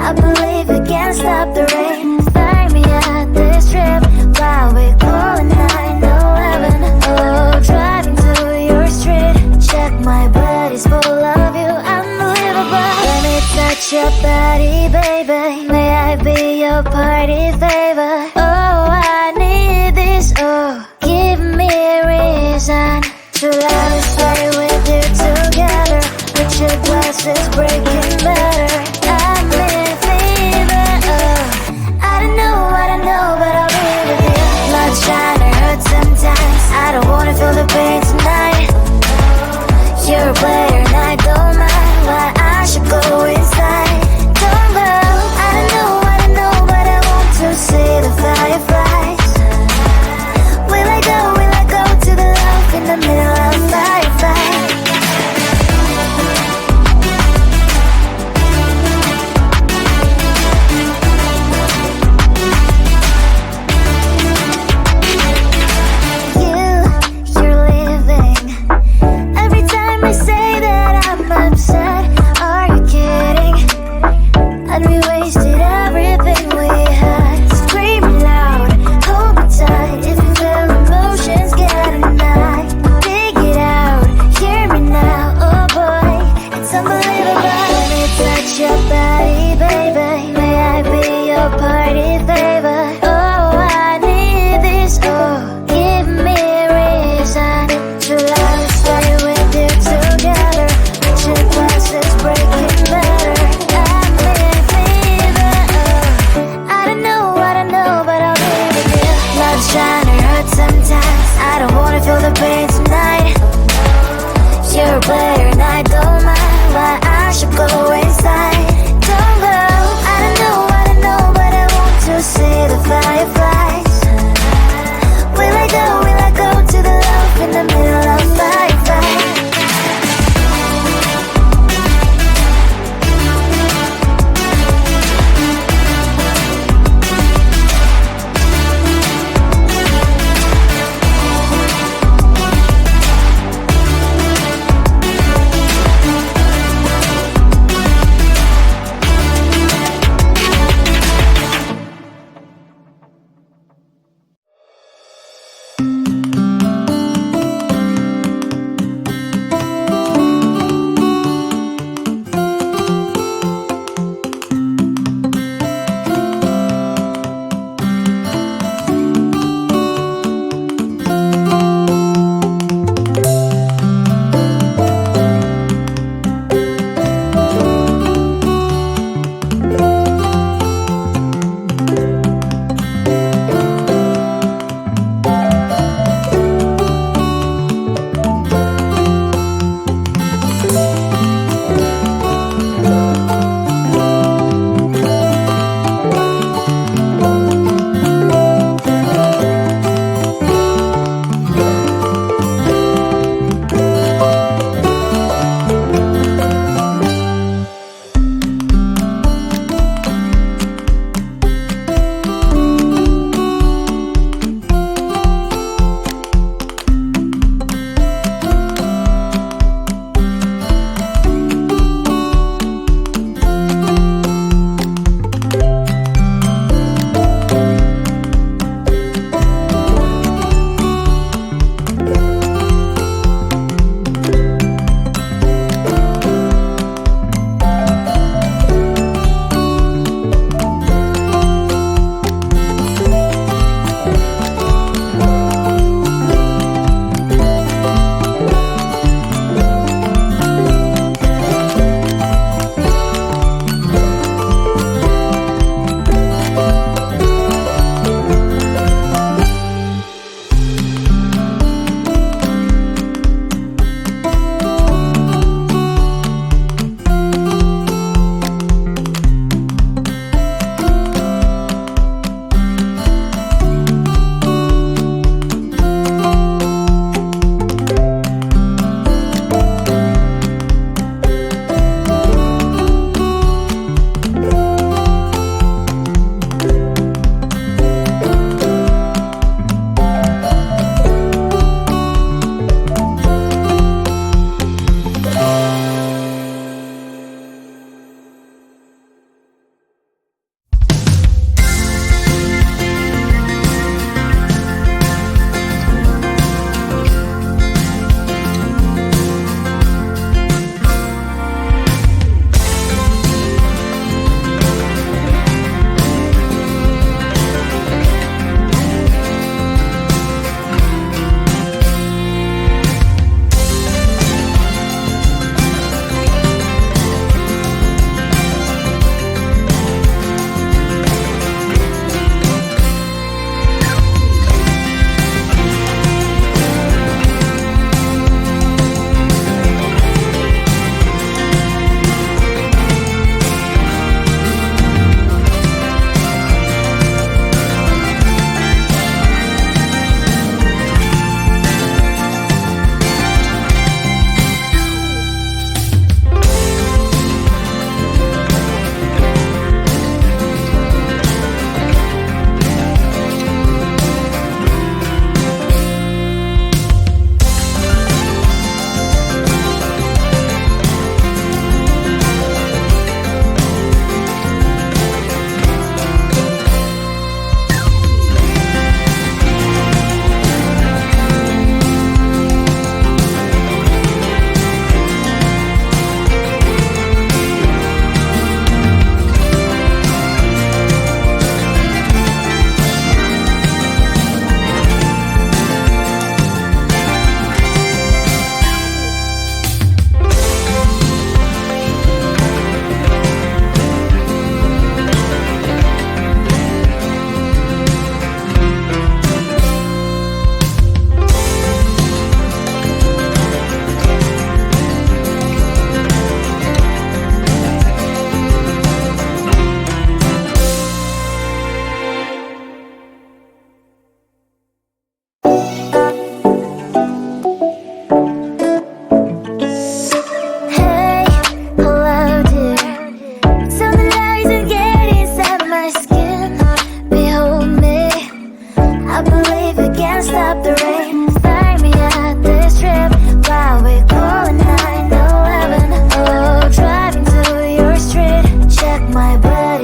I believe we can stop the rain. Find me at this trip while we calling 911. Oh, driving to your street. Check my body's full of you, unbelievable. Let me touch your body, baby. May I be your party favor? Oh, I need this. Oh, give me a reason to let us stay with you together. With your glasses breaking better. I'm in fever. Oh, I don't know, but I'll be with you. Lights shine, it hurts sometimes. I don't wanna feel the pain tonight. You're a player and I don't mind why I should go inside. Don't go. I don't know, but I want to see the fireflies. Will I go to the love in the middle of firefight? You're leaving. Every time I say that I'm upset, are you kidding? And we wasted everything we had. Screaming loud, hold me tight. If you feel emotions, get a knife. Dig it out, hear me now. Oh boy, it's unbelievable. Let me touch your body, baby. May I be your party favor? Oh, I need this. Oh, give me a reason to let us stay with you together. With your glasses breaking better. I'm in fever. Oh, I don't know, but I'll be with you. Lights shine, it hurts sometimes. I don't wanna feel the pain tonight. You're a player and I don't mind why I should go inside. Don't go. I don't know, but I want to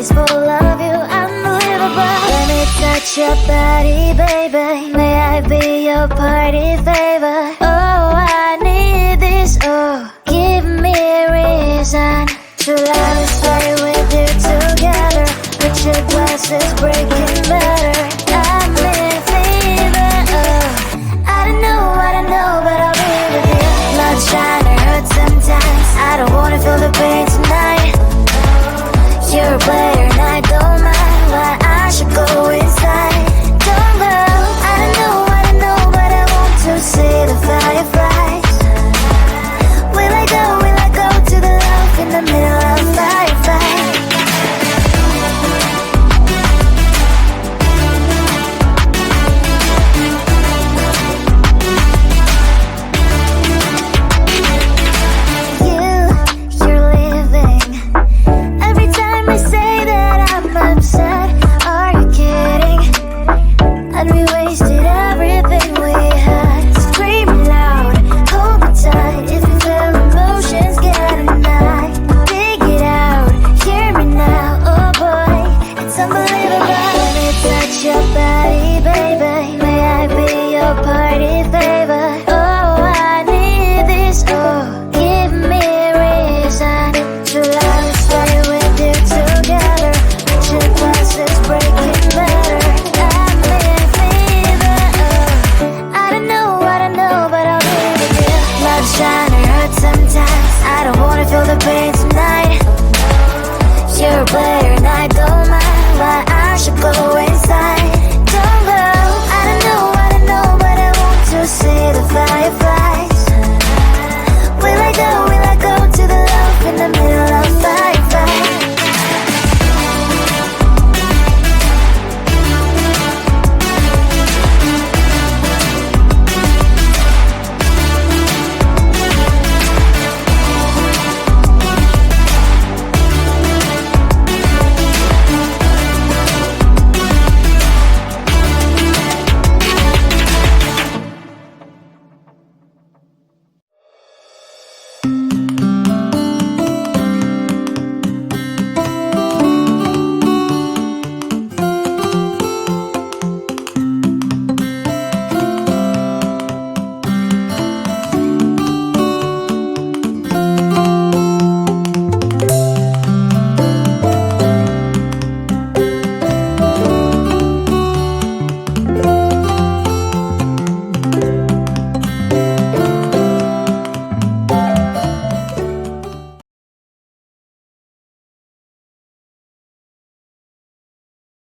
body's full of you, unbelievable. Let me touch your body, baby. May I be your party favor? Oh, I need this, oh, give me a reason to let us stay with you together. Put your glasses, break